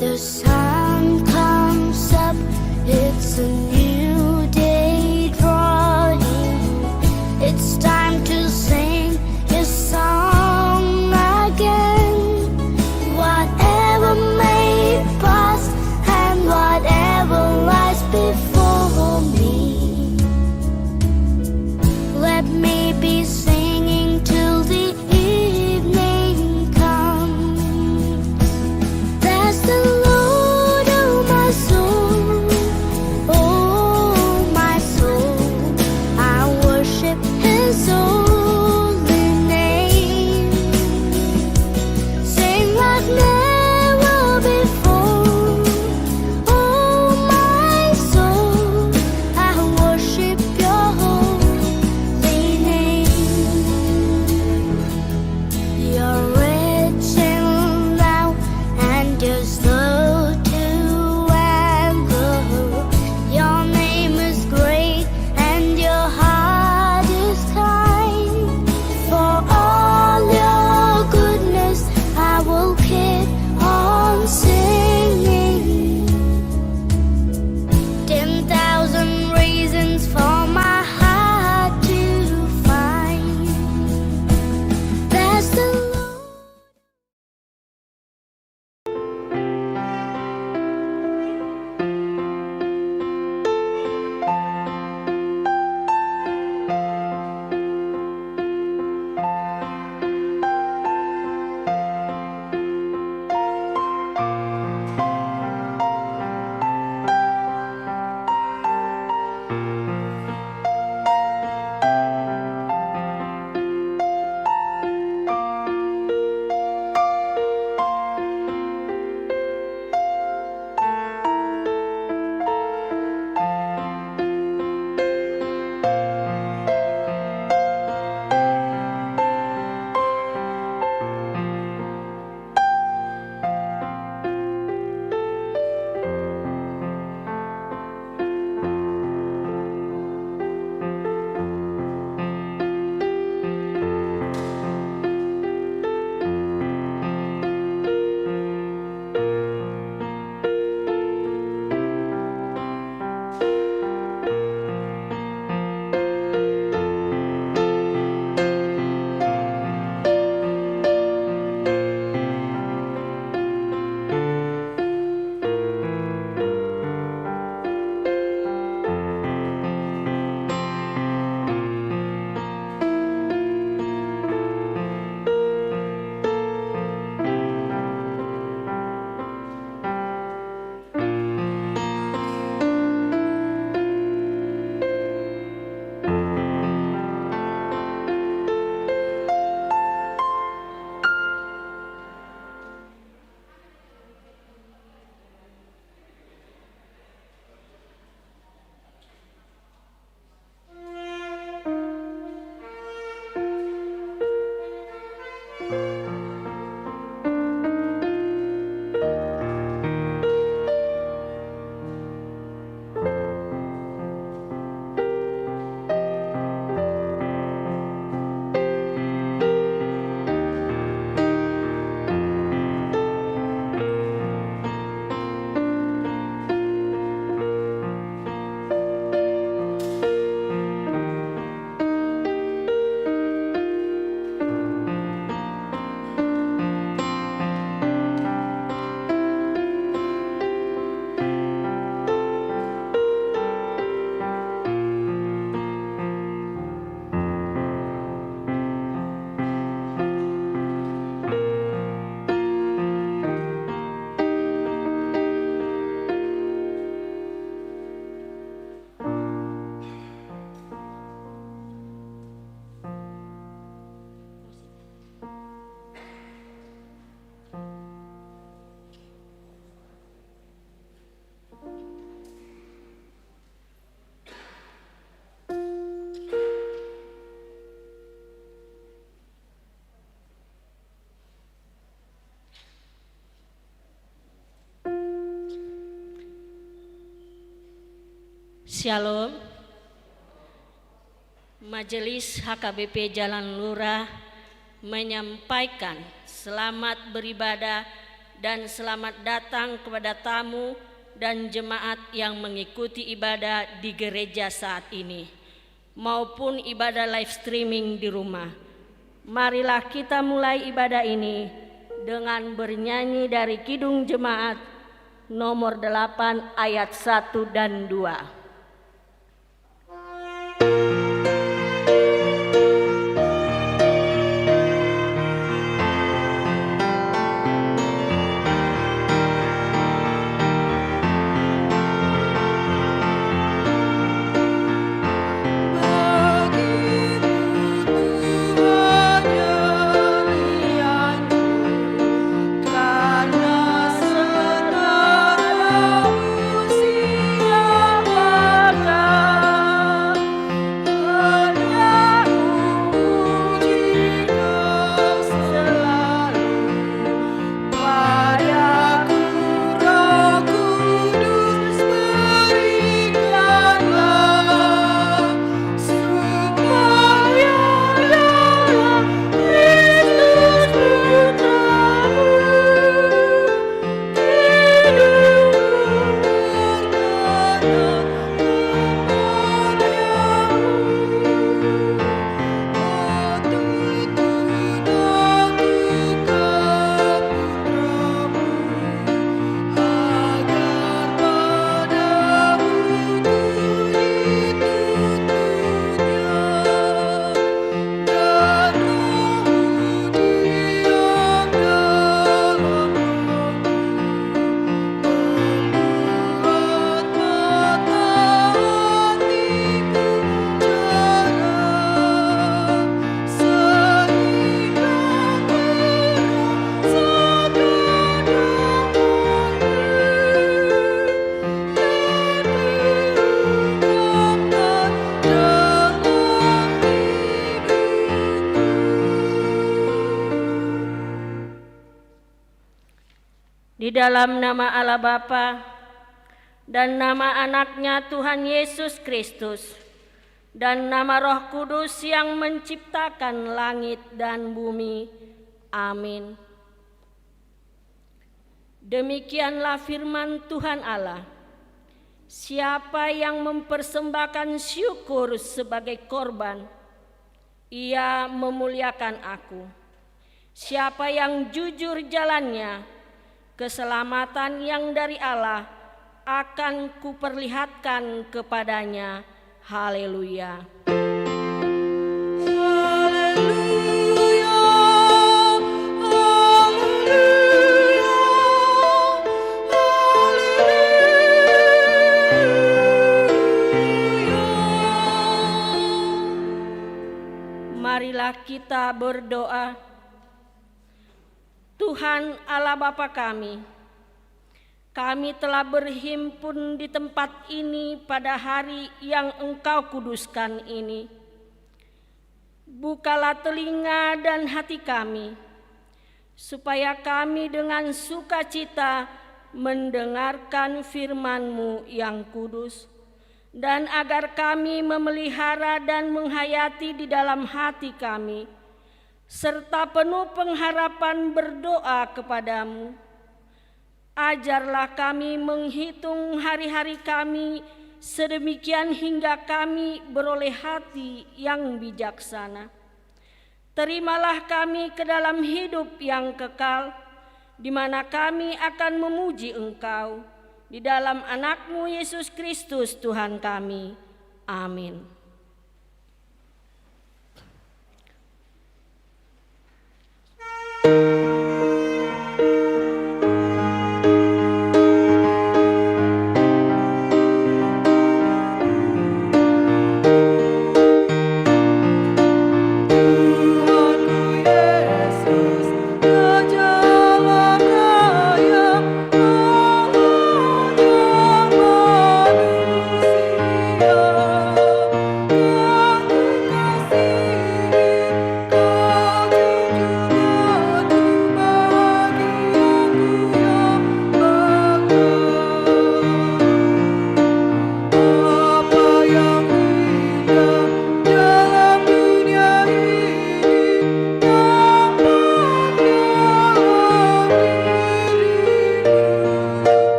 The sun comes up, it's a new day drawing. It's time to sing his song again. Whatever may pass and whatever lies before me, let me be singing till the evening comes. That's the Lord, oh my soul, oh my soul. I worship his holy name. Sing like never before, oh my soul. I worship your holy name. You're rich in love and you're slow to anger. Your name is great and your heart is kind. For all your goodness, I will keep on singing. 10,000 reasons for my heart to find. That's the Lord. Shalom. Majelis HKBP Jalan Lurah menyampaikan selamat beribadah dan selamat datang kepada tamu dan jemaat yang mengikuti ibadah di gereja saat ini maupun ibadah live streaming di rumah. Marilah kita mulai ibadah ini dengan bernyanyi dari Kidung Jemaat nomor 8 ayat 1 dan 2. Di dalam nama Allah Bapa dan nama anaknya Tuhan Yesus Kristus dan nama Roh Kudus yang menciptakan langit dan bumi. Amin. Demikianlah firman Tuhan Allah. Siapa yang mempersembahkan syukur sebagai korban, ia memuliakan aku. Siapa yang jujur jalannya, keselamatan yang dari Allah akan kuperlihatkan kepadanya. Haleluya. Marilah kita berdoa. Tuhan Allah Bapa kami telah berhimpun di tempat ini pada hari yang Engkau kuduskan ini. Bukalah telinga dan hati kami, supaya kami dengan sukacita mendengarkan firman-Mu yang kudus, dan agar kami memelihara dan menghayati di dalam hati kami, serta penuh pengharapan berdoa kepadamu. Ajarlah kami menghitung hari-hari kami sedemikian hingga kami beroleh hati yang bijaksana. Terimalah kami ke dalam hidup yang kekal, di mana kami akan memuji Engkau di dalam anak-Mu Yesus Kristus Tuhan kami. Amin. Kau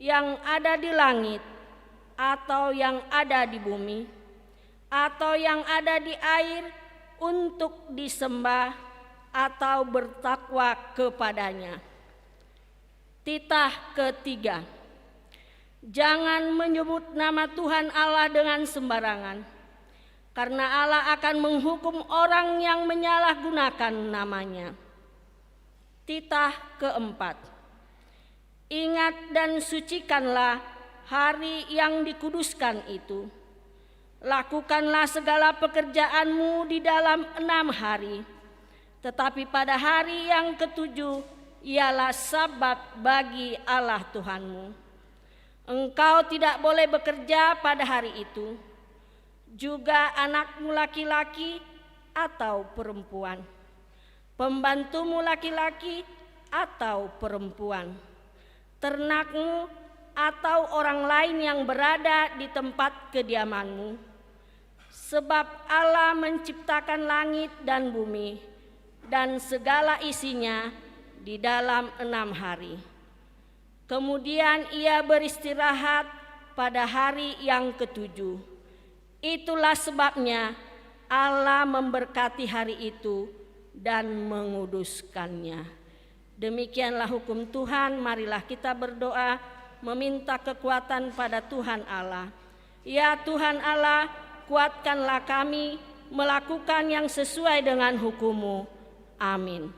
yang ada di langit atau yang ada di bumi atau yang ada di air untuk disembah atau bertakwa kepadanya. Titah ketiga, jangan menyebut nama Tuhan Allah dengan sembarangan, karena Allah akan menghukum orang yang menyalahgunakan namanya. Titah keempat, ingat dan sucikanlah hari yang dikuduskan itu. Lakukanlah segala pekerjaanmu di dalam 6 hari, tetapi pada hari yang ketujuh ialah Sabat bagi Allah Tuhanmu. Engkau tidak boleh bekerja pada hari itu, juga anakmu laki-laki atau perempuan, pembantumu laki-laki atau perempuan, ternakmu atau orang lain yang berada di tempat kediamanmu. Sebab Allah menciptakan langit dan bumi dan segala isinya di dalam 6 hari. Kemudian ia beristirahat pada hari yang ketujuh. Itulah sebabnya Allah memberkati hari itu dan menguduskannya. Demikianlah hukum Tuhan. Marilah kita berdoa meminta kekuatan pada Tuhan Allah. Ya Tuhan Allah, kuatkanlah kami melakukan yang sesuai dengan hukum-Mu. Amin.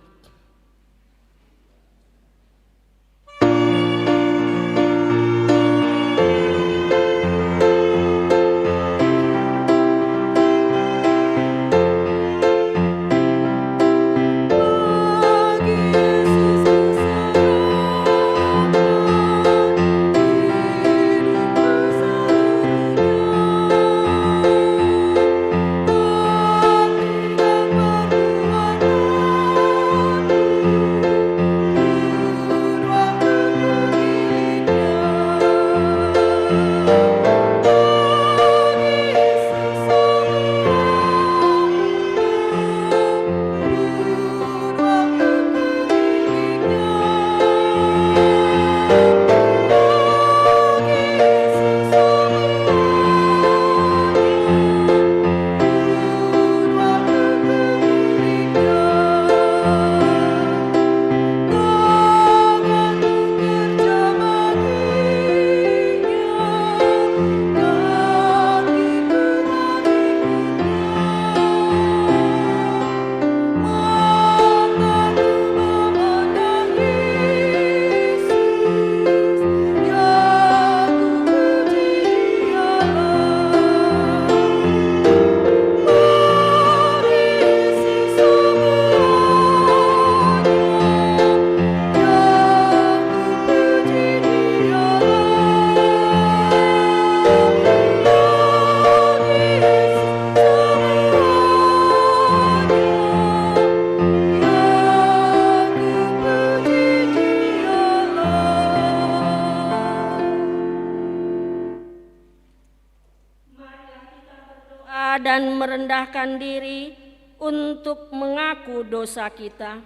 Dan merendahkan diri untuk mengaku dosa kita.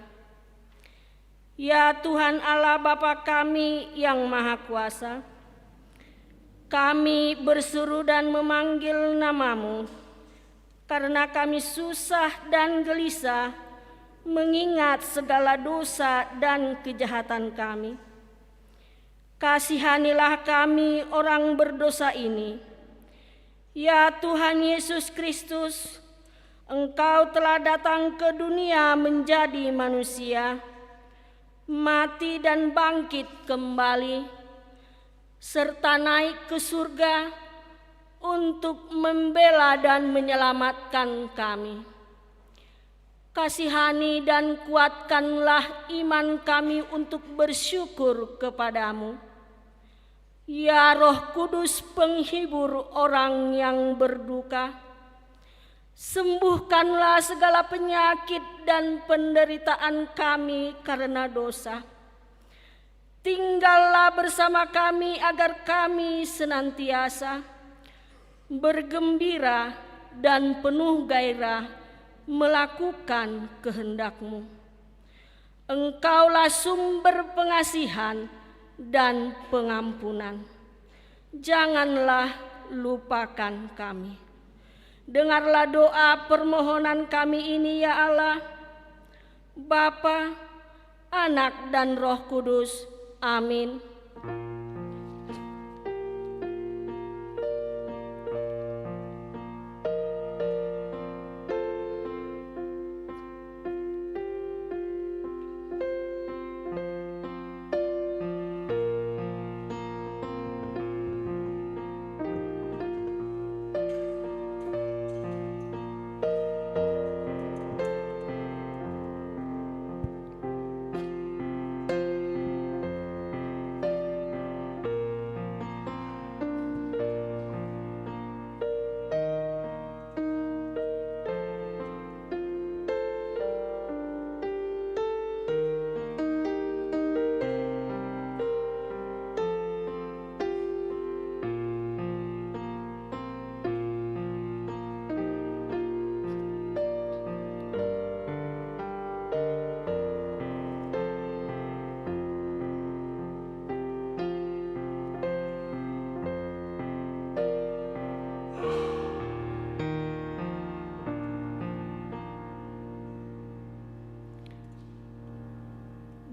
Ya Tuhan Allah Bapa kami yang Maha Kuasa, kami berseru dan memanggil nama-Mu karena kami susah dan gelisah mengingat segala dosa dan kejahatan kami. Kasihanilah kami orang berdosa ini. Ya Tuhan Yesus Kristus, Engkau telah datang ke dunia menjadi manusia, mati dan bangkit kembali, serta naik ke surga untuk membela dan menyelamatkan kami. Kasihani dan kuatkanlah iman kami untuk bersyukur kepadamu. Ya Roh Kudus penghibur orang yang berduka, sembuhkanlah segala penyakit dan penderitaan kami karena dosa. Tinggallah bersama kami agar kami senantiasa bergembira dan penuh gairah melakukan kehendak-Mu. Engkaulah sumber pengasihan dan pengampunan. Janganlah lupakan kami. Dengarlah doa permohonan kami ini ya Allah, Bapa, Anak dan Roh Kudus. Amin.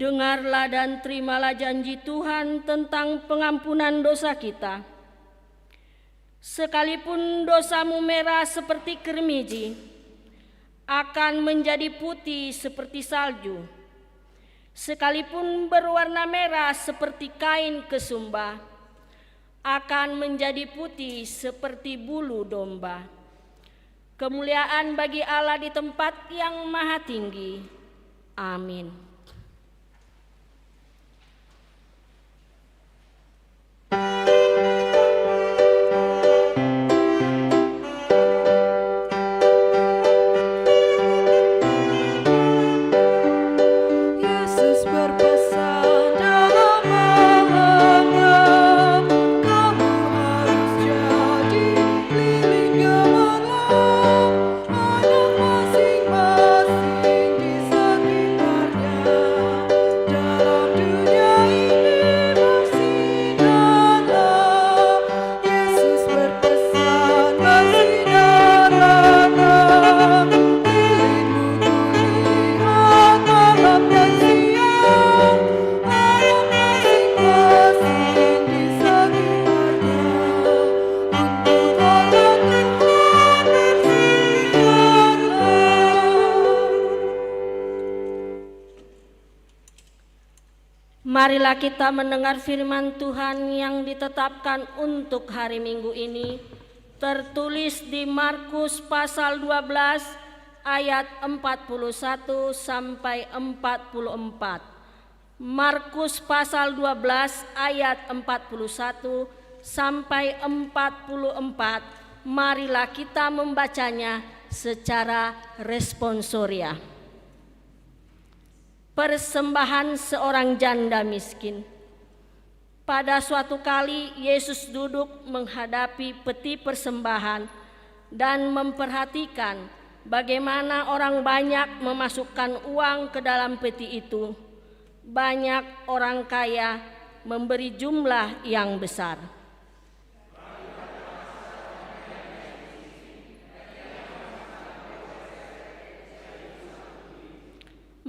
Dengarlah dan terimalah janji Tuhan tentang pengampunan dosa kita. Sekalipun dosamu merah seperti kermiji, akan menjadi putih seperti salju. Sekalipun berwarna merah seperti kain kesumba, akan menjadi putih seperti bulu domba. Kemuliaan bagi Allah di tempat yang maha tinggi. Amin. Marilah kita mendengar firman Tuhan yang ditetapkan untuk hari Minggu ini, tertulis di Markus pasal 12 ayat 41 sampai 44. Markus pasal 12 ayat 41 sampai 44. Marilah kita membacanya secara responsoria. Persembahan seorang janda miskin. Pada suatu kali Yesus duduk menghadapi peti persembahan dan memperhatikan bagaimana orang banyak memasukkan uang ke dalam peti itu. Banyak orang kaya memberi jumlah yang besar.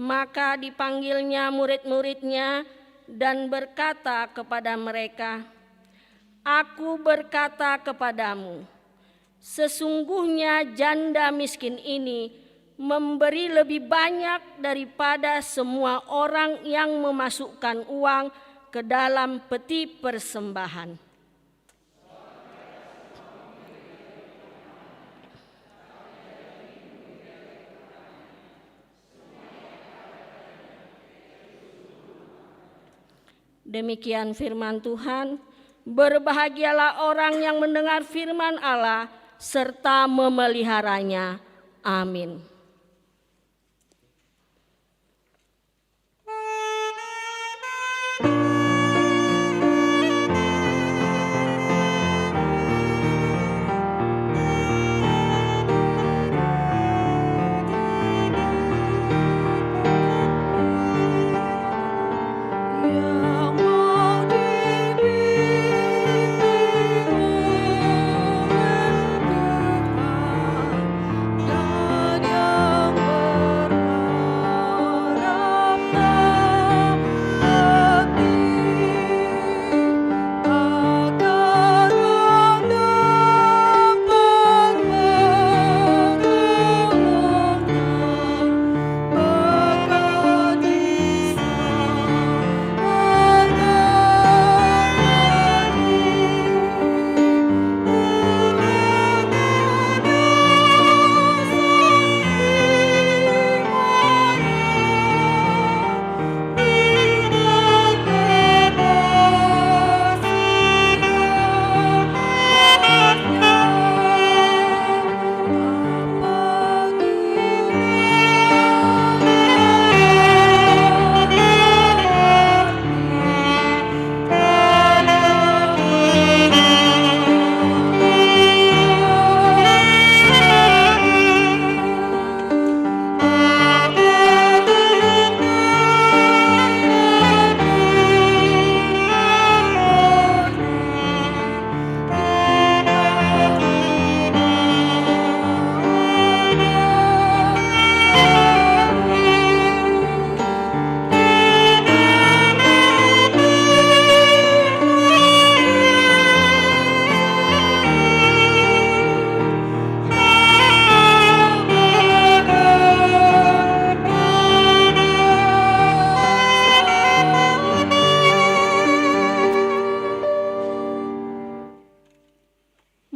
Maka dipanggilnya murid-muridnya dan berkata kepada mereka, "Aku berkata kepadamu, sesungguhnya janda miskin ini memberi lebih banyak daripada semua orang yang memasukkan uang ke dalam peti persembahan." Demikian firman Tuhan. Berbahagialah orang yang mendengar firman Allah serta memeliharanya. Amin. Yang mau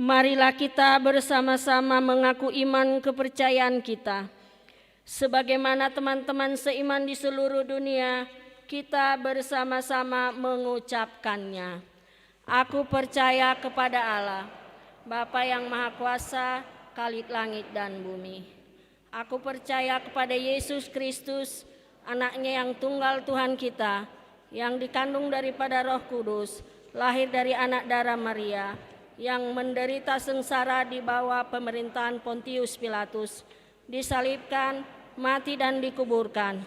Marilah kita bersama-sama mengaku iman kepercayaan kita. Sebagaimana teman-teman seiman di seluruh dunia, kita bersama-sama mengucapkannya. Aku percaya kepada Allah, Bapa yang Maha Kuasa, Khalik langit dan bumi. Aku percaya kepada Yesus Kristus, Anaknya yang tunggal Tuhan kita, yang dikandung daripada Roh Kudus, lahir dari anak darah Maria, yang menderita sengsara di bawah pemerintahan Pontius Pilatus, disalibkan, mati dan dikuburkan,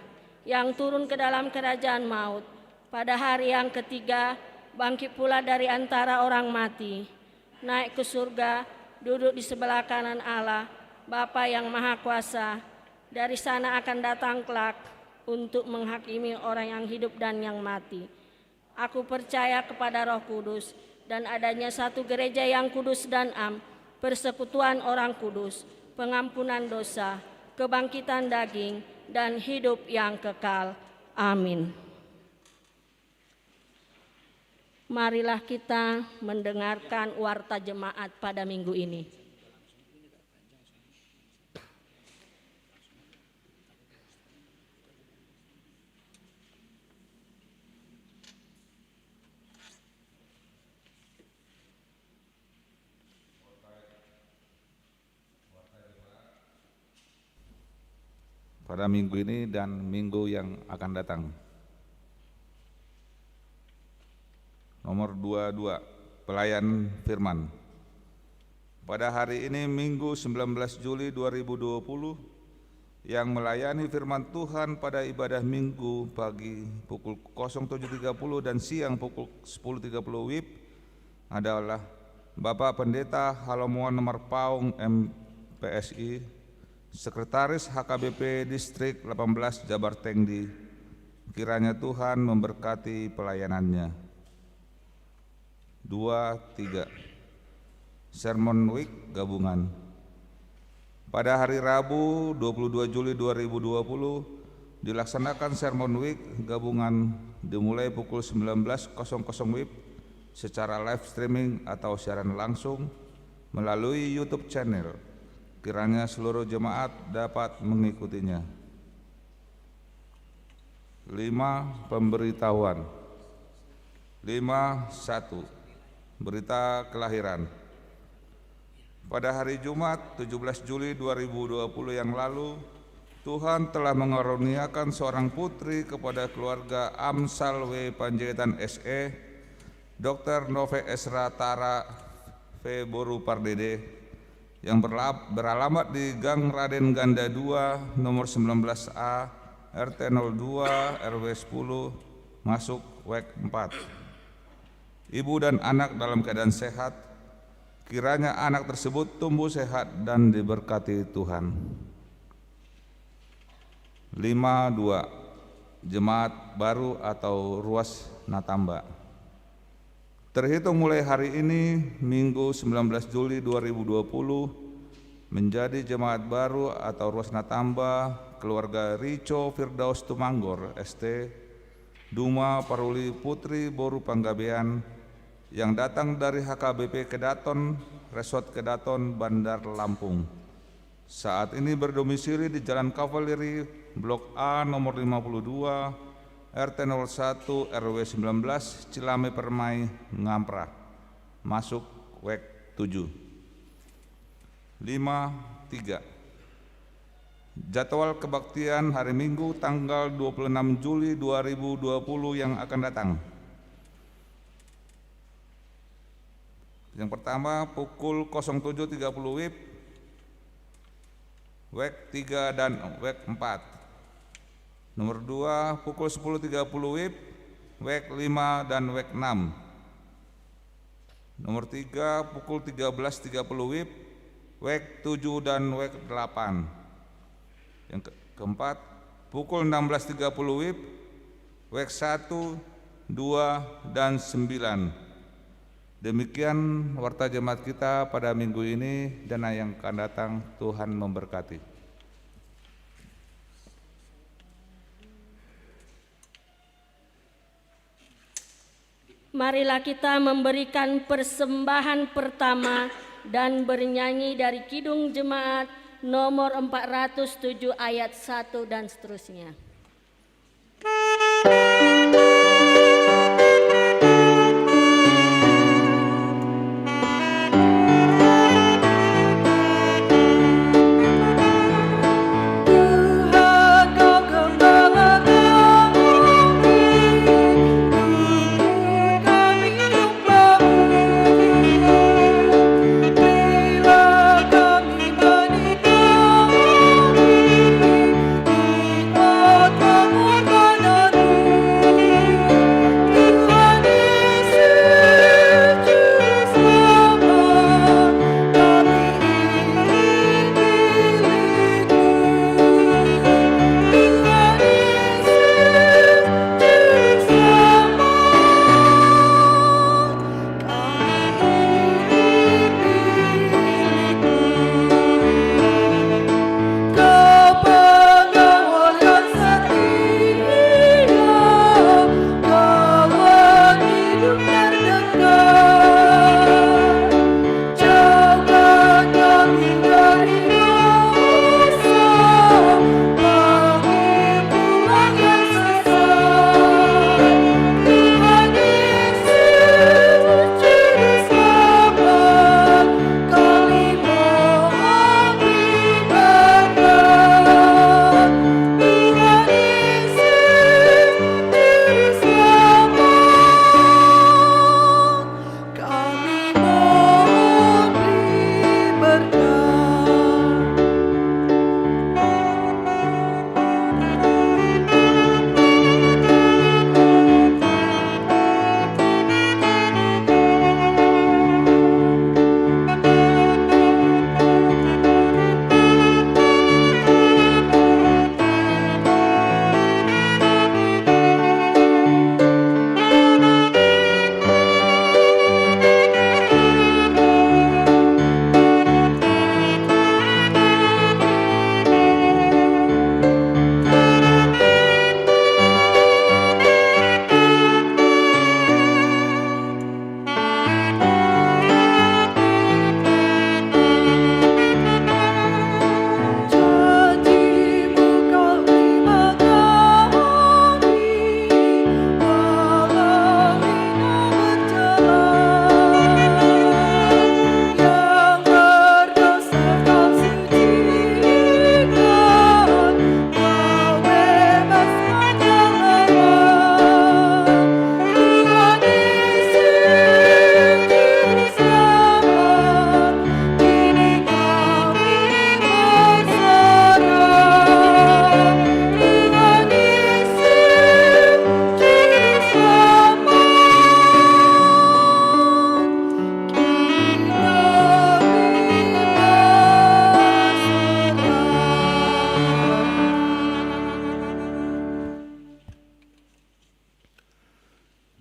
yang turun ke dalam kerajaan maut, pada hari yang ketiga bangkit pula dari antara orang mati, naik ke surga, duduk di sebelah kanan Allah, Bapa yang Maha Kuasa. Dari sana akan datang kelak untuk menghakimi orang yang hidup dan yang mati. Aku percaya kepada Roh Kudus dan adanya satu gereja yang kudus dan am, persekutuan orang kudus, pengampunan dosa, kebangkitan daging, dan hidup yang kekal. Amin. Marilah kita mendengarkan warta jemaat pada minggu ini. Pada minggu ini dan minggu yang akan datang. Nomor 22, pelayan firman. Pada hari ini Minggu 19 Juli 2020 yang melayani firman Tuhan pada ibadah Minggu pagi pukul 07.30 dan siang pukul 10.30 WIB adalah Bapak Pendeta Halomuan Nomor Paung MPSI, Sekretaris HKBP Distrik 18 Jabar Tengdi. Kiranya Tuhan memberkati pelayanannya. 2, 3. Sermon Week gabungan. Pada hari Rabu 22 Juli 2020 dilaksanakan Sermon Week gabungan dimulai pukul 19.00 WIB secara live streaming atau siaran langsung melalui YouTube channel. Kiranya seluruh jemaat dapat mengikutinya. 5. Pemberitahuan. 5.1. Berita kelahiran. Pada hari Jumat 17 Juli 2020 yang lalu, Tuhan telah mengaruniakan seorang putri kepada keluarga Amsal W. Panjaitan SE, Dr. Nove Esra Tara V. Boru Pardede, yang beralamat di Gang Raden Ganda 2 nomor 19A RT 02 RW 10 masuk WEK 4. Ibu dan anak dalam keadaan sehat, kiranya anak tersebut tumbuh sehat dan diberkati Tuhan. 5.2. Jemaat baru atau Ruas Natamba. Terhitung mulai hari ini, Minggu 19 Juli 2020, menjadi jemaat baru atau Ruas Natamba keluarga Rico Firdaus Tumanggor ST, Duma Paruli Putri Boru Panggabean, yang datang dari HKBP Kedaton, Resort Kedaton, Bandar Lampung. Saat ini berdomisili di Jalan Kavaleri, Blok A nomor 52, RT 01 RW 19 Cilame Permai, Ngampra, masuk WEK 7. 5.3. Jadwal kebaktian hari Minggu tanggal 26 Juli 2020 yang akan datang. Yang pertama pukul 07.30 WIB, WEK 3 dan WEK 4. Nomor 2 pukul 10.30 WIB, WEK 5 dan WEK 6. Nomor 3 pukul 13.30 WIB, WEK 7 dan WEK 8. Yang keempat pukul 16.30 WIB, WEK 1, 2 dan 9. Demikian warta jemaat kita pada minggu ini dan yang akan datang. Tuhan memberkati. Marilah kita memberikan persembahan pertama dan bernyanyi dari Kidung Jemaat nomor 407 ayat 1 dan seterusnya.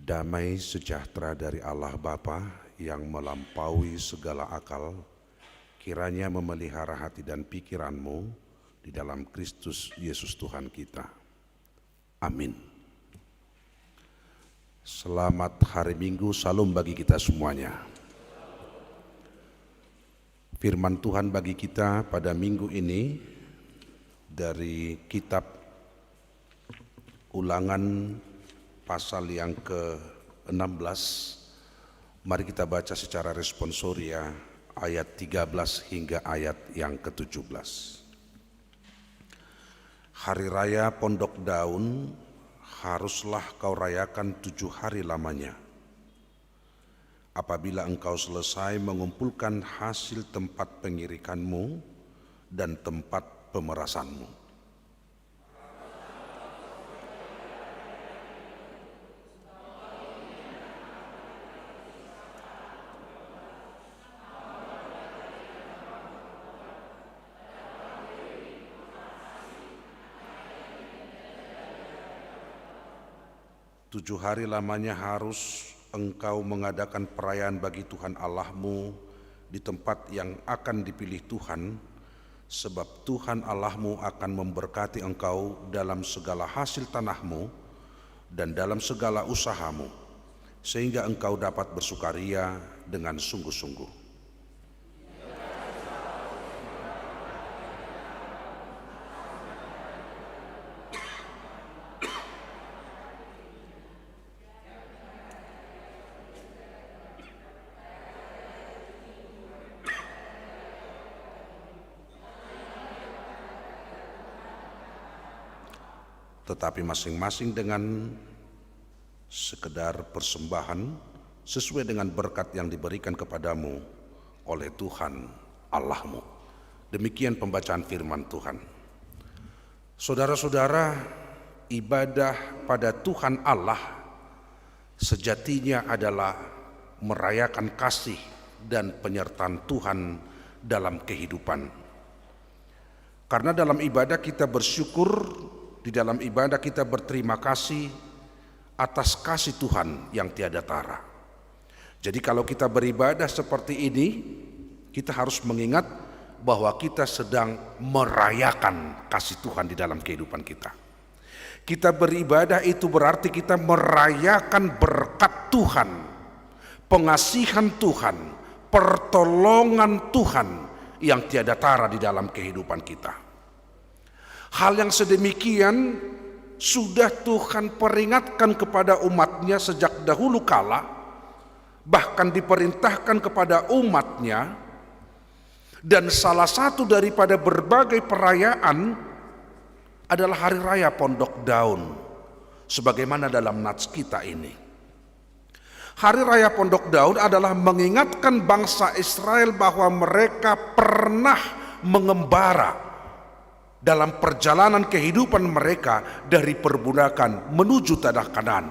Damai sejahtera dari Allah Bapa yang melampaui segala akal, kiranya memelihara hati dan pikiranmu di dalam Kristus Yesus Tuhan kita. Amin. Selamat hari Minggu, salam bagi kita semuanya. Firman Tuhan bagi kita pada minggu ini dari kitab Ulangan pasal yang ke-16. Mari kita baca secara responsoria ayat 13 hingga ayat yang ke-17. Hari raya Pondok Daun haruslah kau rayakan 7 hari lamanya. Apabila engkau selesai mengumpulkan hasil tempat pengirikanmu dan tempat pemerasanmu. Tujuh hari lamanya harus engkau mengadakan perayaan bagi Tuhan Allahmu di tempat yang akan dipilih Tuhan, sebab Tuhan Allahmu akan memberkati engkau dalam segala hasil tanahmu dan dalam segala usahamu, sehingga engkau dapat bersukaria dengan sungguh-sungguh. tetapi masing-masing dengan sekedar persembahan sesuai dengan berkat yang diberikan kepadamu oleh Tuhan Allahmu. Demikian pembacaan firman Tuhan. Saudara-saudara, ibadah pada Tuhan Allah sejatinya adalah merayakan kasih dan penyertaan Tuhan dalam kehidupan. Karena dalam ibadah kita bersyukur, di dalam ibadah kita berterima kasih atas kasih Tuhan yang tiada tara. Jadi kalau kita beribadah seperti ini, kita harus mengingat bahwa kita sedang merayakan kasih Tuhan di dalam kehidupan kita. Kita beribadah itu berarti kita merayakan berkat Tuhan, pengasihan Tuhan, pertolongan Tuhan yang tiada tara di dalam kehidupan kita. Hal yang sedemikian sudah Tuhan peringatkan kepada umatnya sejak dahulu kala, bahkan diperintahkan kepada umatnya, dan salah satu daripada berbagai perayaan adalah Hari Raya Pondok Daun, sebagaimana dalam nats kita ini. Hari Raya Pondok Daun adalah mengingatkan bangsa Israel bahwa mereka pernah mengembara dalam perjalanan kehidupan mereka dari perbudakan menuju tanah Kanaan.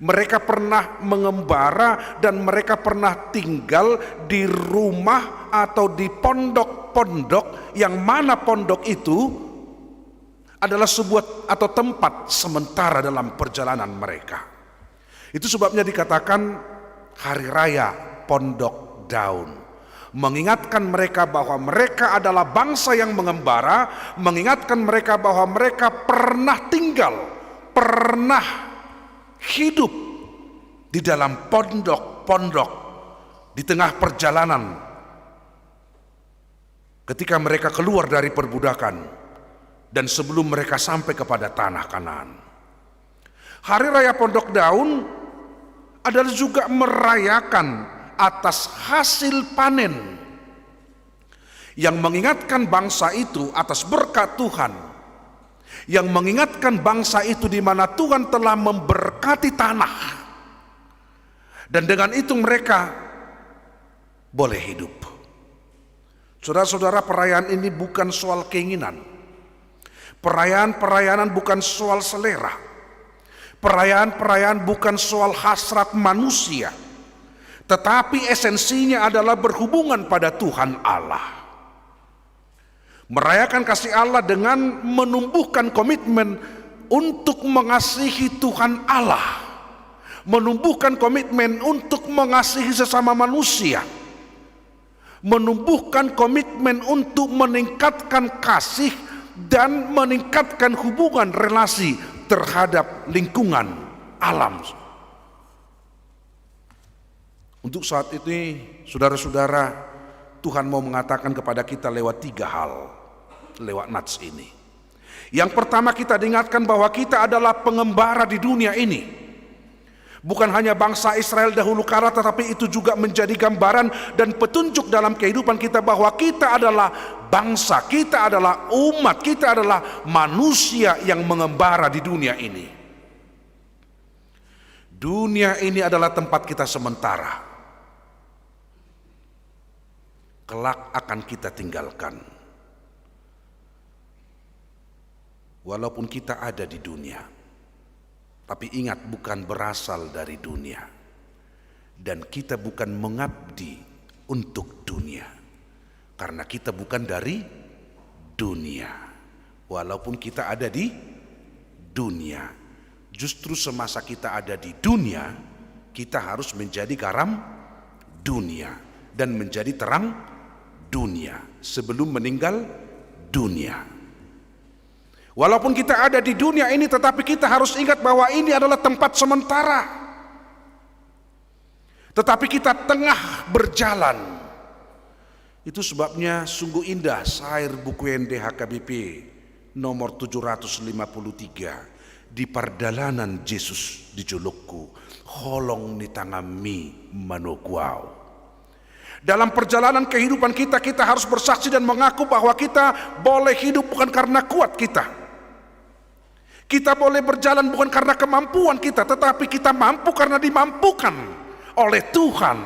Mereka pernah mengembara dan mereka pernah tinggal di rumah atau di pondok-pondok, yang mana pondok itu adalah sebuah atau tempat sementara dalam perjalanan mereka. Itu sebabnya dikatakan Hari Raya Pondok Daun, mengingatkan mereka bahwa mereka adalah bangsa yang mengembara, mengingatkan mereka bahwa mereka pernah tinggal, pernah hidup di dalam pondok-pondok di tengah perjalanan ketika mereka keluar dari perbudakan dan sebelum mereka sampai kepada tanah Kanaan. Hari Raya Pondok Daun adalah juga merayakan atas hasil panen, yang mengingatkan bangsa itu atas berkat Tuhan, yang mengingatkan bangsa itu di mana Tuhan telah memberkati tanah, dan dengan itu mereka boleh hidup. Saudara-saudara, perayaan ini bukan soal keinginan, perayaan bukan soal selera, perayaan bukan soal hasrat manusia, tetapi esensinya adalah berhubungan pada Tuhan Allah. Merayakan kasih Allah dengan menumbuhkan komitmen untuk mengasihi Tuhan Allah, menumbuhkan komitmen untuk mengasihi sesama manusia, menumbuhkan komitmen untuk meningkatkan kasih dan meningkatkan hubungan relasi terhadap lingkungan alam. Untuk saat ini, saudara-saudara, Tuhan mau mengatakan kepada kita lewat 3 hal, lewat nats ini. Yang pertama, kita diingatkan bahwa kita adalah pengembara di dunia ini. Bukan hanya bangsa Israel dahulu kala, tetapi itu juga menjadi gambaran dan petunjuk dalam kehidupan kita bahwa kita adalah bangsa, kita adalah umat, kita adalah manusia yang mengembara di dunia ini. Dunia ini adalah tempat kita sementara. Kelak akan kita tinggalkan. Walaupun kita ada di dunia, tapi ingat, bukan berasal dari dunia, dan kita bukan mengabdi untuk dunia, karena kita bukan dari dunia. Walaupun kita ada di dunia, justru semasa kita ada di dunia, kita harus menjadi garam dunia dan menjadi terang dunia sebelum meninggal dunia. Walaupun kita ada di dunia ini, tetapi kita harus ingat bahwa ini adalah tempat sementara. Tetapi kita tengah berjalan. Itu sebabnya sungguh indah syair buku NDHKBP nomor 753. Di pardalanan Yesus dijulukku, holong ni tangami manoguau. Dalam perjalanan kehidupan kita, kita harus bersaksi dan mengaku bahwa kita boleh hidup bukan karena kuat kita. Kita boleh berjalan bukan karena kemampuan kita, tetapi kita mampu karena dimampukan oleh Tuhan.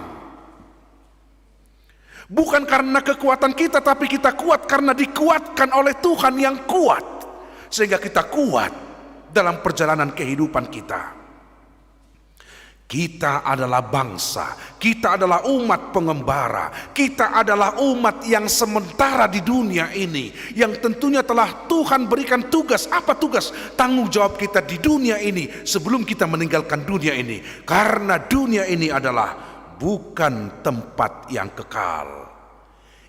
Bukan karena kekuatan kita, tapi kita kuat karena dikuatkan oleh Tuhan yang kuat. Sehingga kita kuat dalam perjalanan kehidupan kita. Kita adalah bangsa, kita adalah umat pengembara, kita adalah umat yang sementara di dunia ini, yang tentunya telah Tuhan berikan tugas. Apa tugas? Tanggung jawab kita di dunia ini sebelum kita meninggalkan dunia ini. Karena dunia ini adalah bukan tempat yang kekal.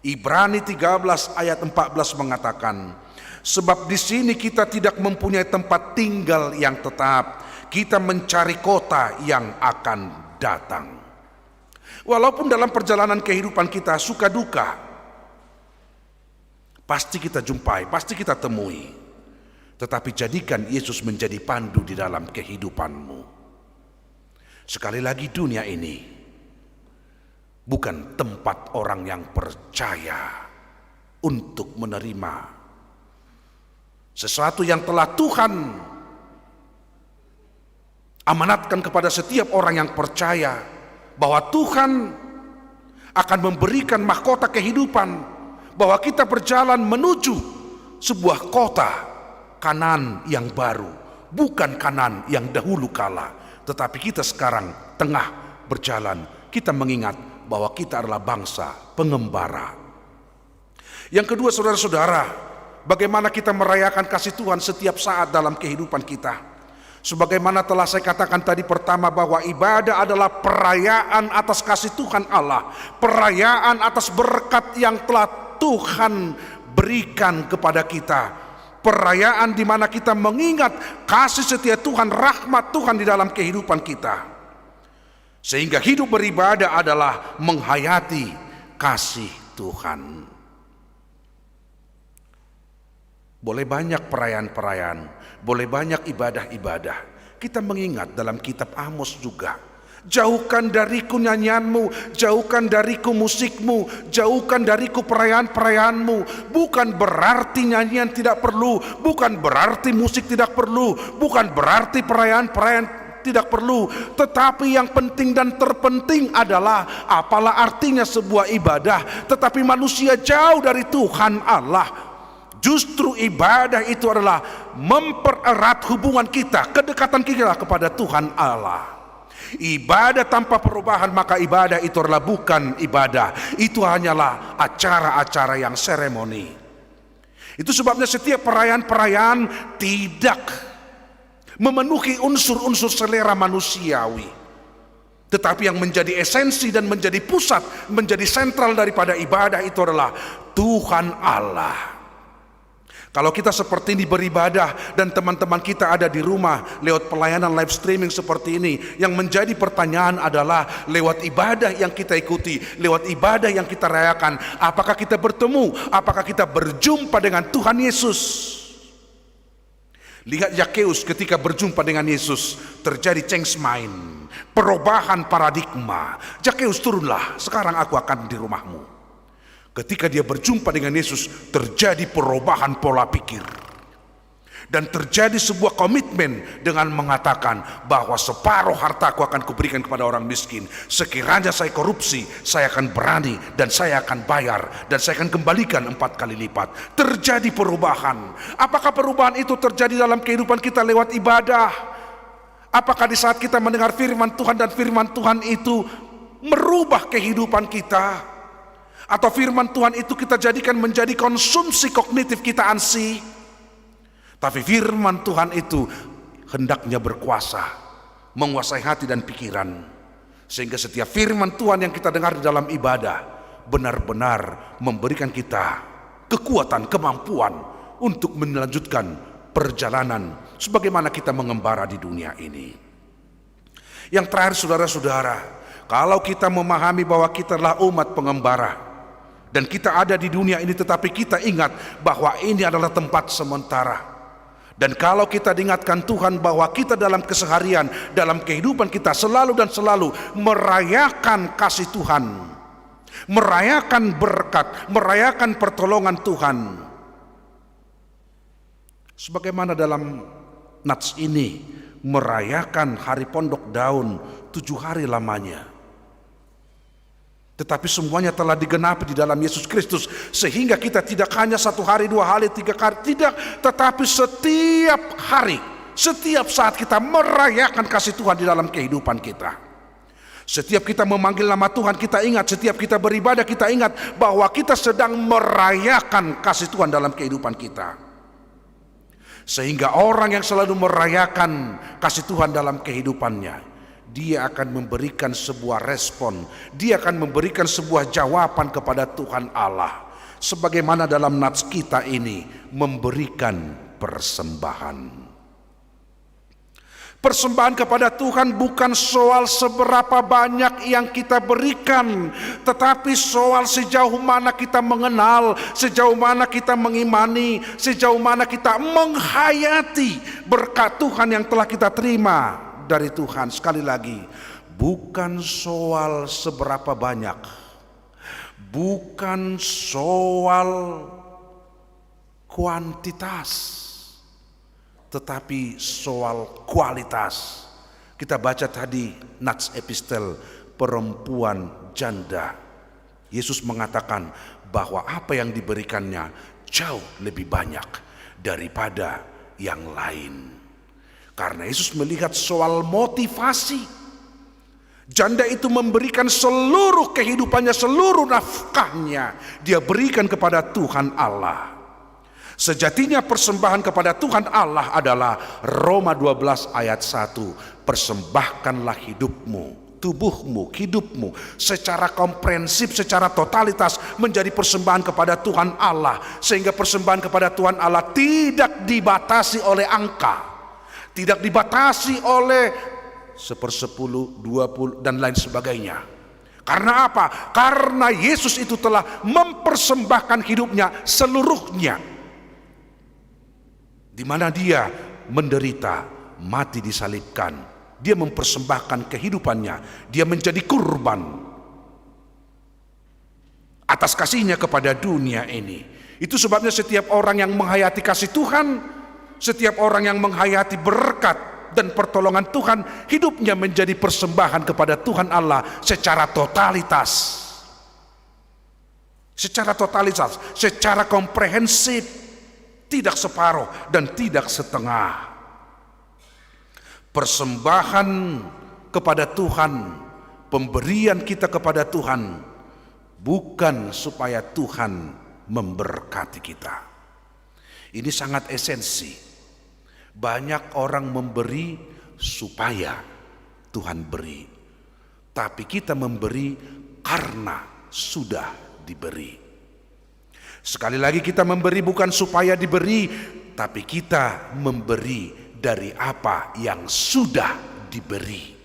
Ibrani 13 ayat 14 mengatakan, sebab di sini kita tidak mempunyai tempat tinggal yang tetap, kita mencari kota yang akan datang. Walaupun dalam perjalanan kehidupan kita suka duka, pasti kita jumpai, pasti kita temui. Tetapi jadikan Yesus menjadi pandu di dalam kehidupanmu. Sekali lagi, dunia ini bukan tempat orang yang percaya untuk menerima sesuatu yang telah Tuhan amanatkan kepada setiap orang yang percaya, bahwa Tuhan akan memberikan mahkota kehidupan, bahwa kita berjalan menuju sebuah kota Kanaan yang baru, bukan Kanaan yang dahulu kala, tetapi kita sekarang tengah berjalan. Kita mengingat bahwa kita adalah bangsa pengembara. Yang kedua, saudara-saudara, bagaimana kita merayakan kasih Tuhan setiap saat dalam kehidupan kita. Sebagaimana telah saya katakan tadi pertama, bahwa ibadah adalah perayaan atas kasih Tuhan Allah, perayaan atas berkat yang telah Tuhan berikan kepada kita, perayaan di mana kita mengingat kasih setia Tuhan, rahmat Tuhan di dalam kehidupan kita, sehingga hidup beribadah adalah menghayati kasih Tuhan. Boleh banyak perayaan-perayaan, boleh banyak ibadah-ibadah. Kita mengingat dalam kitab Amos juga, jauhkan dariku nyanyianmu, jauhkan dariku musikmu, jauhkan dariku perayaan-perayaanmu. Bukan berarti nyanyian tidak perlu, bukan berarti musik tidak perlu, bukan berarti perayaan-perayaan tidak perlu. Tetapi yang penting dan terpenting adalah, apalah artinya sebuah ibadah tetapi manusia jauh dari Tuhan Allah. Justru ibadah itu adalah mempererat hubungan kita, kedekatan kita kepada Tuhan Allah. Ibadah tanpa perubahan, maka ibadah itu adalah bukan ibadah. Itu hanyalah acara-acara yang seremoni. Itu sebabnya setiap perayaan-perayaan tidak memenuhi unsur-unsur selera manusiawi. Tetapi yang menjadi esensi dan menjadi pusat, menjadi sentral daripada ibadah itu adalah Tuhan Allah. Kalau kita seperti ini beribadah dan teman-teman kita ada di rumah lewat pelayanan live streaming seperti ini, yang menjadi pertanyaan adalah, lewat ibadah yang kita ikuti, lewat ibadah yang kita rayakan, apakah kita bertemu, apakah kita berjumpa dengan Tuhan Yesus? Lihat Zakheus ketika berjumpa dengan Yesus, terjadi change mind, perubahan paradigma. Zakheus, turunlah, sekarang aku akan di rumahmu. Ketika dia berjumpa dengan Yesus, terjadi perubahan pola pikir. Dan terjadi sebuah komitmen dengan mengatakan bahwa separuh hartaku akan kuberikan kepada orang miskin. Sekiranya saya korupsi, saya akan berani dan saya akan bayar dan saya akan kembalikan 4 kali lipat. Terjadi perubahan. Apakah perubahan itu terjadi dalam kehidupan kita lewat ibadah? Apakah di saat kita mendengar firman Tuhan dan firman Tuhan itu merubah kehidupan kita? Atau firman Tuhan itu kita jadikan menjadi konsumsi kognitif kita ansi? Tapi firman Tuhan itu hendaknya berkuasa, menguasai hati dan pikiran, sehingga setiap firman Tuhan yang kita dengar di dalam ibadah benar-benar memberikan kita kekuatan, kemampuan untuk melanjutkan perjalanan sebagaimana kita mengembara di dunia ini. Yang terakhir, saudara-saudara, kalau kita memahami bahwa kita adalah umat pengembara dan kita ada di dunia ini, tetapi kita ingat bahwa ini adalah tempat sementara. Dan kalau kita diingatkan Tuhan bahwa kita dalam keseharian, dalam kehidupan kita selalu dan selalu merayakan kasih Tuhan, merayakan berkat, merayakan pertolongan Tuhan. Sebagaimana dalam Nats ini merayakan hari pondok daun 7 hari lamanya. Tetapi semuanya telah digenapi di dalam Yesus Kristus, sehingga kita tidak hanya 1 hari, 2 hari, 3 hari, tidak, tetapi setiap hari, setiap saat kita merayakan kasih Tuhan di dalam kehidupan kita. Setiap kita memanggil nama Tuhan, kita ingat, setiap kita beribadah, kita ingat bahwa kita sedang merayakan kasih Tuhan dalam kehidupan kita. Sehingga orang yang selalu merayakan kasih Tuhan dalam kehidupannya, dia akan memberikan sebuah respon, dia akan memberikan sebuah jawaban kepada Tuhan Allah. Sebagaimana dalam nats kita ini, memberikan persembahan. Persembahan kepada Tuhan bukan soal seberapa banyak yang kita berikan, tetapi soal sejauh mana kita mengenal, sejauh mana kita mengimani, sejauh mana kita menghayati berkat Tuhan yang telah kita terima dari Tuhan. Sekali lagi, bukan soal seberapa banyak, bukan soal kuantitas, tetapi soal kualitas. Kita baca tadi nats epistel perempuan janda. Yesus mengatakan bahwa apa yang diberikannya jauh lebih banyak daripada yang lain. Karena Yesus melihat soal motivasi. Janda itu memberikan seluruh kehidupannya, seluruh nafkahnya, dia berikan kepada Tuhan Allah. Sejatinya persembahan kepada Tuhan Allah adalah Roma 12 ayat 1. Persembahkanlah hidupmu, tubuhmu, hidupmu secara komprehensif, secara totalitas menjadi persembahan kepada Tuhan Allah. Sehingga persembahan kepada Tuhan Allah tidak dibatasi oleh angka, tidak dibatasi oleh 1/10, 20 dan lain sebagainya. Karena apa? Karena Yesus itu telah mempersembahkan hidupnya seluruhnya, di mana dia menderita, mati disalibkan. Dia mempersembahkan kehidupannya, dia menjadi kurban atas kasihnya kepada dunia ini. Itu sebabnya setiap orang yang menghayati kasih Tuhan, setiap orang yang menghayati berkat dan pertolongan Tuhan, hidupnya menjadi persembahan kepada Tuhan Allah secara totalitas. Secara totalitas, secara komprehensif, tidak separuh dan tidak setengah. Persembahan kepada Tuhan, pemberian kita kepada Tuhan, bukan supaya Tuhan memberkati kita. Ini sangat esensi. Banyak orang memberi supaya Tuhan beri, tapi kita memberi karena sudah diberi. Sekali lagi, kita memberi bukan supaya diberi, tapi kita memberi dari apa yang sudah diberi.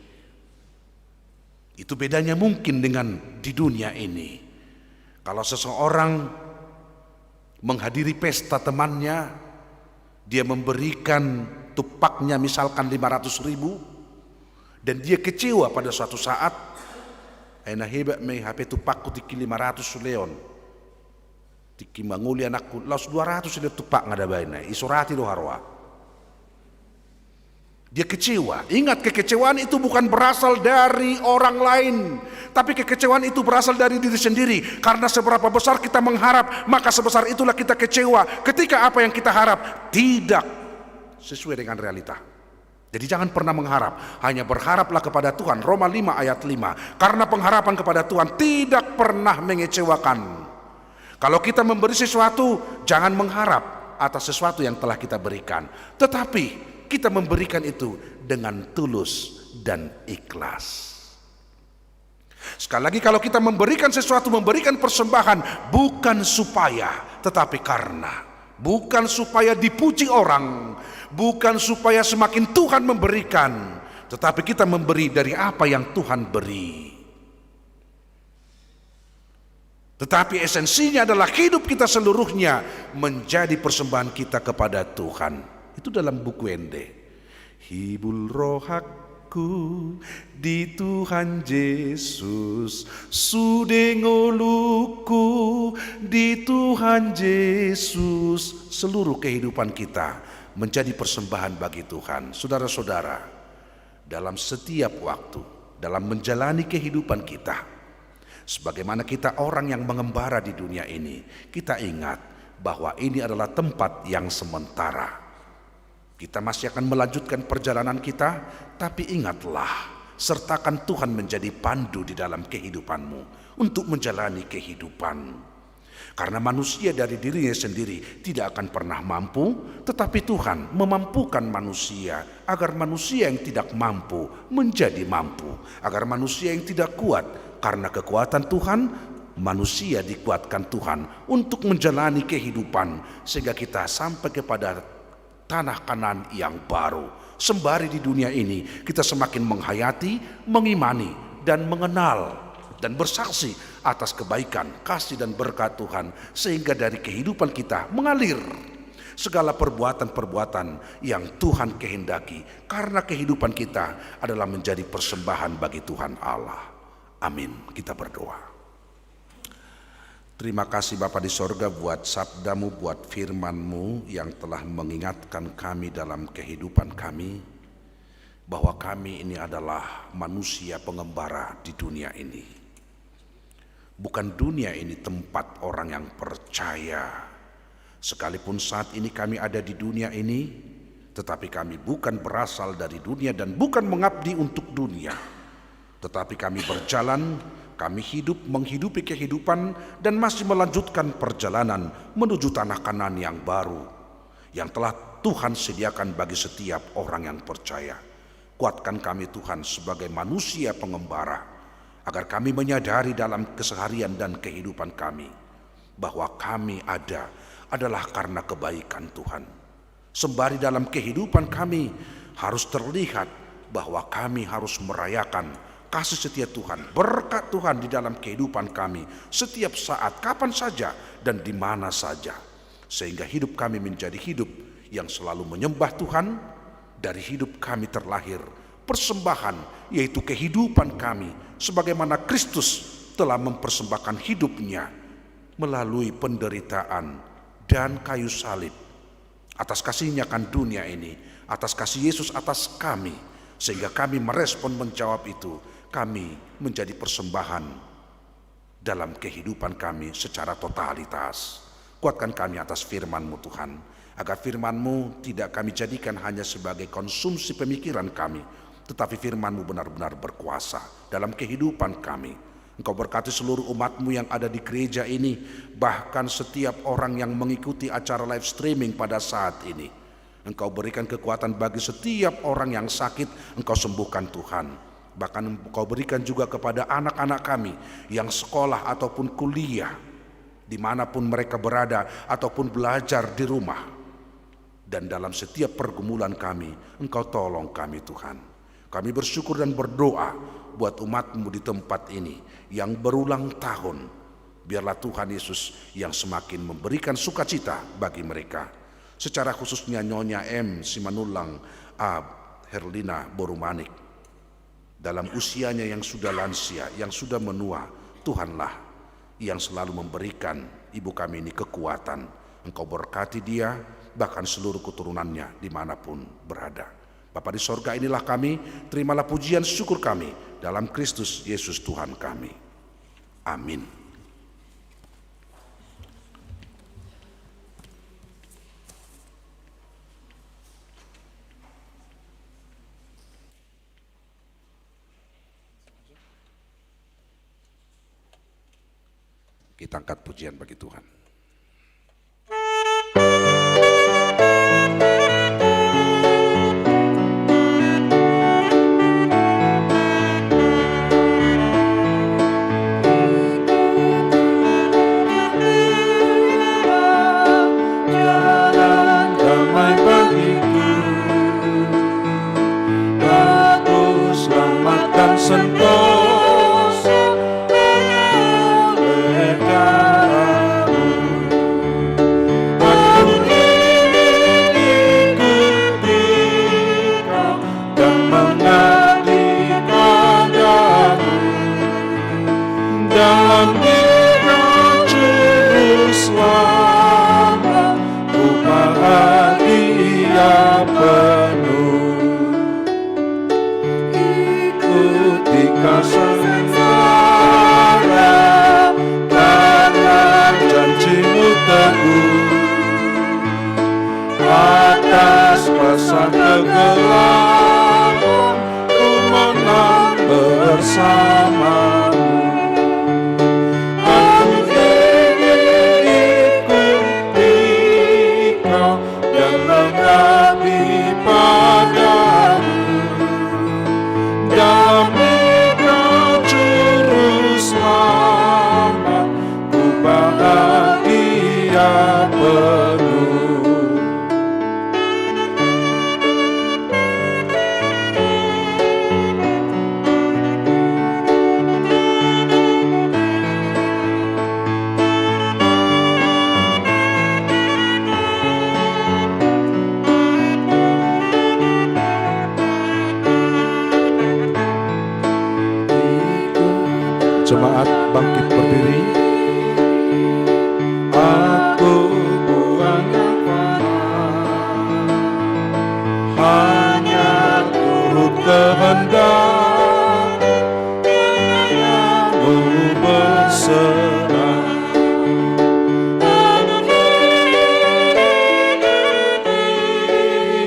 Itu bedanya mungkin dengan di dunia ini. Kalau seseorang menghadiri pesta temannya, dia memberikan tupaknya misalkan 500.000, dan dia kecewa pada suatu saat, "Aina hebat me HP tupakku tiki 500 leon. Tiki manguli anakku laus 200 dia tupak ngadabaina, isurati do harwa." Dia kecewa. Ingat, kekecewaan itu bukan berasal dari orang lain, tapi kekecewaan itu berasal dari diri sendiri. Karena seberapa besar kita mengharap, maka sebesar itulah kita kecewa ketika apa yang kita harap tidak sesuai dengan realita. Jadi jangan pernah mengharap, hanya berharaplah kepada Tuhan. Roma 5 ayat 5. Karena pengharapan kepada Tuhan tidak pernah mengecewakan. Kalau kita memberi sesuatu, jangan mengharap atas sesuatu yang telah kita berikan, tetapi kita memberikan itu dengan tulus dan ikhlas. Sekali lagi, kalau kita memberikan sesuatu, memberikan persembahan, bukan supaya, tetapi karena. Bukan supaya dipuji orang, bukan supaya semakin Tuhan memberikan, tetapi kita memberi dari apa yang Tuhan beri. Tetapi esensinya adalah hidup kita seluruhnya menjadi persembahan kita kepada Tuhan. Itu dalam buku Ende. Hibul rohaku di Tuhan Yesus, sudengoluku di Tuhan Yesus. Seluruh kehidupan kita menjadi persembahan bagi Tuhan. Saudara-saudara, dalam setiap waktu, dalam menjalani kehidupan kita, sebagaimana kita orang yang mengembara di dunia ini, kita ingat bahwa ini adalah tempat yang sementara. Kita masih akan melanjutkan perjalanan kita, tapi ingatlah, sertakan Tuhan menjadi pandu di dalam kehidupanmu untuk menjalani kehidupan. Karena manusia dari dirinya sendiri tidak akan pernah mampu, tetapi Tuhan memampukan manusia agar manusia yang tidak mampu menjadi mampu, agar manusia yang tidak kuat karena kekuatan Tuhan, manusia dikuatkan Tuhan untuk menjalani kehidupan sehingga kita sampai kepada tanah Kanaan yang baru. Sembari di dunia ini kita semakin menghayati, mengimani dan mengenal dan bersaksi atas kebaikan, kasih dan berkat Tuhan, sehingga dari kehidupan kita mengalir segala perbuatan-perbuatan yang Tuhan kehendaki, karena kehidupan kita adalah menjadi persembahan bagi Tuhan Allah. Amin. Kita berdoa. Terima kasih Bapa di sorga buat sabdamu, buat firmanmu yang telah mengingatkan kami dalam kehidupan kami, bahwa kami ini adalah manusia pengembara di dunia ini. Bukan dunia ini tempat orang yang percaya. Sekalipun saat ini kami ada di dunia ini, tetapi kami bukan berasal dari dunia dan bukan mengabdi untuk dunia. Tetapi kami berjalan, kami hidup menghidupi kehidupan dan masih melanjutkan perjalanan menuju tanah Kanaan yang baru, yang telah Tuhan sediakan bagi setiap orang yang percaya. Kuatkan kami Tuhan sebagai manusia pengembara, agar kami menyadari dalam keseharian dan kehidupan kami bahwa kami adalah karena kebaikan Tuhan. Sembari dalam kehidupan kami harus terlihat bahwa kami harus merayakan kasih setia Tuhan, berkat Tuhan di dalam kehidupan kami setiap saat, kapan saja dan di mana saja, sehingga hidup kami menjadi hidup yang selalu menyembah Tuhan. Dari hidup kami terlahir persembahan, yaitu kehidupan kami, sebagaimana Kristus telah mempersembahkan hidupnya melalui penderitaan dan kayu salib. Atas kasihnya kan dunia ini, atas kasih Yesus atas kami, sehingga kami merespon menjawab itu. Kami menjadi persembahan dalam kehidupan kami secara totalitas. Kuatkan kami atas firman-Mu Tuhan, agar firman-Mu tidak kami jadikan hanya sebagai konsumsi pemikiran kami, tetapi firman-Mu benar-benar berkuasa dalam kehidupan kami. Engkau berkati seluruh umat-Mu yang ada di gereja ini, bahkan setiap orang yang mengikuti acara live streaming pada saat ini. Engkau berikan kekuatan bagi setiap orang yang sakit, Engkau sembuhkan Tuhan. Bahkan Engkau berikan juga kepada anak-anak kami yang sekolah ataupun kuliah, dimanapun mereka berada ataupun belajar di rumah. Dan dalam setiap pergumulan kami, Engkau tolong kami Tuhan. Kami bersyukur dan berdoa buat umat-Mu di tempat ini yang berulang tahun. Biarlah Tuhan Yesus yang semakin memberikan sukacita bagi mereka. Secara khususnya Nyonya M. Simanulang Ab Herlina Borumanik. Dalam usianya yang sudah lansia, yang sudah menua, Tuhanlah yang selalu memberikan ibu kami ini kekuatan. Engkau berkati dia, bahkan seluruh keturunannya dimanapun berada. Bapa di sorga, inilah kami, terimalah pujian syukur kami dalam Kristus Yesus Tuhan kami. Amin. Kita angkat pujian bagi Tuhan. Sentosa oleh darah-Mu. Atas kuasa kegelapan ku menang bersamamu. Aku ingin ikuti kau dan mengabdi padamu. Dalam Engkau juru selamat, ku bahagia penuh. Jemaat bangkit berdiri. Aku buang hanya turut kehendak yang berserah.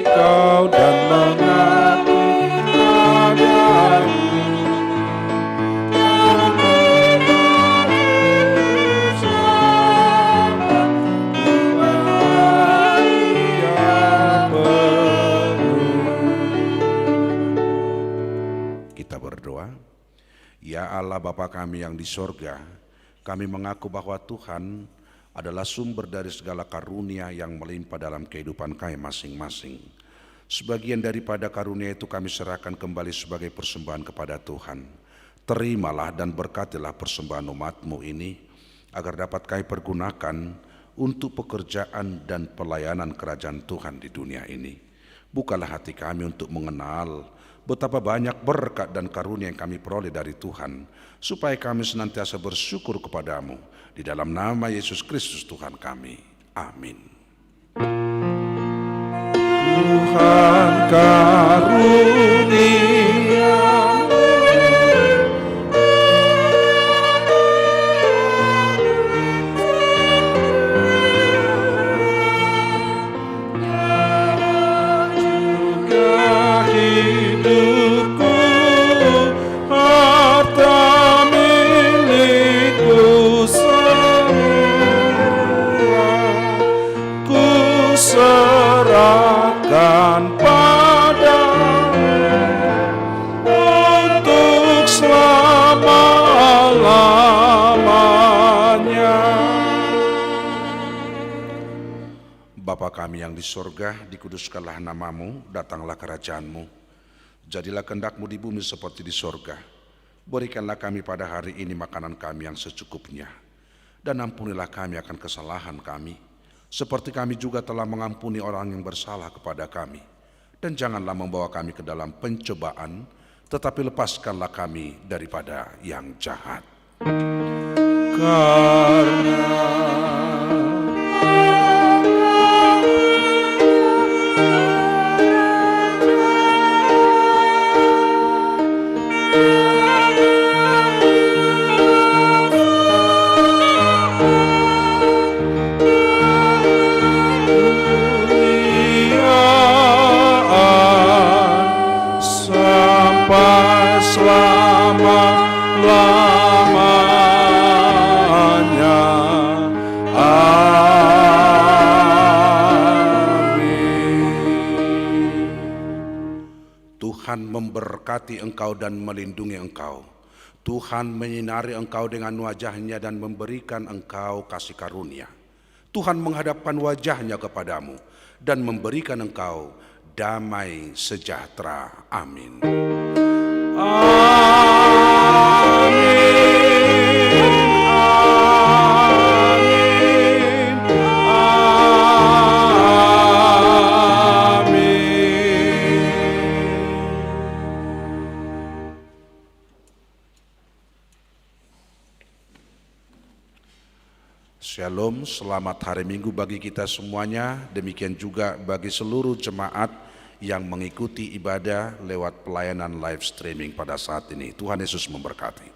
Kau dan mengabdi padamu. Kita berdoa. Ya Allah Bapa kami yang di sorga, kami mengaku bahwa Tuhan adalah sumber dari segala karunia yang melimpah dalam kehidupan kami masing-masing. Sebagian daripada karunia itu kami serahkan kembali sebagai persembahan kepada Tuhan. Terimalah dan berkatilah persembahan umat-Mu ini, agar dapat kami pergunakan untuk pekerjaan dan pelayanan kerajaan Tuhan di dunia ini. Bukalah hati kami untuk mengenal betapa banyak berkat dan karunia yang kami peroleh dari Tuhan, supaya kami senantiasa bersyukur kepadamu. Di dalam nama Yesus Kristus Tuhan kami. Amin. Tuhan karunia serahkan padamu untuk selama-lamanya. Bapa kami yang di sorga, dikuduskanlah namamu, datanglah kerajaanmu. Jadilah kehendak-Mu di bumi seperti di sorga. Berikanlah kami pada hari ini makanan kami yang secukupnya. Dan ampunilah kami akan kesalahan kami, seperti kami juga telah mengampuni orang yang bersalah kepada kami. Dan janganlah membawa kami ke dalam pencobaan, tetapi lepaskanlah kami daripada yang jahat. Karena selama-lamanya. Amin. Tuhan memberkati engkau dan melindungi engkau. Tuhan menyinari engkau dengan wajah-Nya dan memberikan engkau kasih karunia. Tuhan menghadapkan wajah-Nya kepadamu dan memberikan engkau damai sejahtera. Amin. Shalom, selamat hari Minggu bagi kita semuanya. Demikian juga bagi seluruh jemaat yang mengikuti ibadah lewat pelayanan live streaming pada saat ini. Tuhan Yesus memberkati.